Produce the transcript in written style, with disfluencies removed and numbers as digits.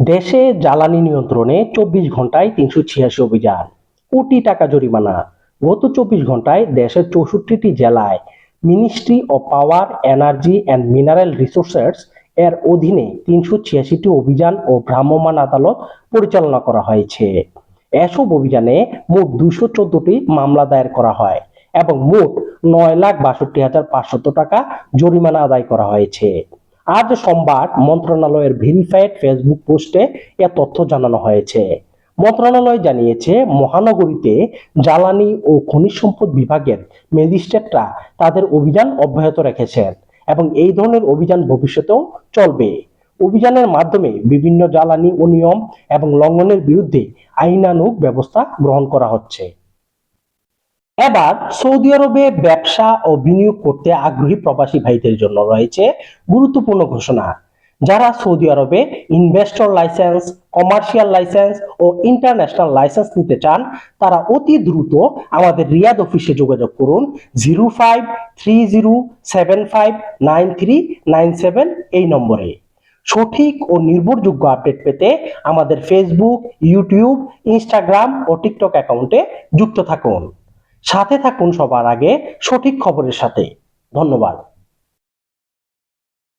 দেশে জ্বালানি নিয়ন্ত্রণে ২৪ ঘন্টায় ৩৮৬ অভিযান, কোটি টাকা জরিমানা। গত ২৪ ঘন্টায় দেশের ৬৪টি জেলায় ministry of power, energy and mineral resources এর অধীনে ৩৮৬টি অভিযান ও ভ্রাম্যমাণ আদালত পরিচালনা করা হয়েছে। এসব অভিযানে মোট ২১৪টি মামলা দায়ের করা হয় এবং মোট ৯,৬২,৫০০ টাকা জরিমানা আদায় করা হয়েছে। আজ সোমবার মন্ত্রণালয়ের ভেরিফাইড ফেসবুক পোস্টে এ তথ্য জানানো হয়েছে। মন্ত্রণালয় জানিয়েছে, মহানগরীতে জ্বালানি ও খনিজ সম্পদ বিভাগের ম্যাজিস্ট্রেটরা তাদের অভিযান অব্যাহত রেখেছেন এবং এই ধরনের অভিযান ভবিষ্যতেও চলবে। অভিযানের মাধ্যমে বিভিন্ন জ্বালানি অনিয়ম এবং লঙ্ঘনের বিরুদ্ধে আইনানুগ ব্যবস্থা গ্রহণ করা হচ্ছে। এবার সৌদি আরবে ব্যবসা ও বিনিয়োগ করতে আগ্রহী প্রবাসী ভাইদের জন্য রয়েছে গুরুত্বপূর্ণ ঘোষণা। যারা সৌদি আরবে ইনভেস্টর লাইসেন্স, কমার্শিয়াল লাইসেন্স ও ইন্টারন্যাশনাল লাইসেন্স নিতে চান, তারা অতি দ্রুত আমাদের রিয়াদ অফিসে যোগাযোগ করুন 0530759397 এই নম্বরে। সঠিক ও নির্ভরযোগ্য আপডেট পেতে আমাদের ফেসবুক, ইউটিউব, ইনস্টাগ্রাম ও টিকটক অ্যাকাউন্টে যুক্ত থাকুন। সাথে থাকুন সবার আগে সঠিক খবরের সাথে। ধন্যবাদ।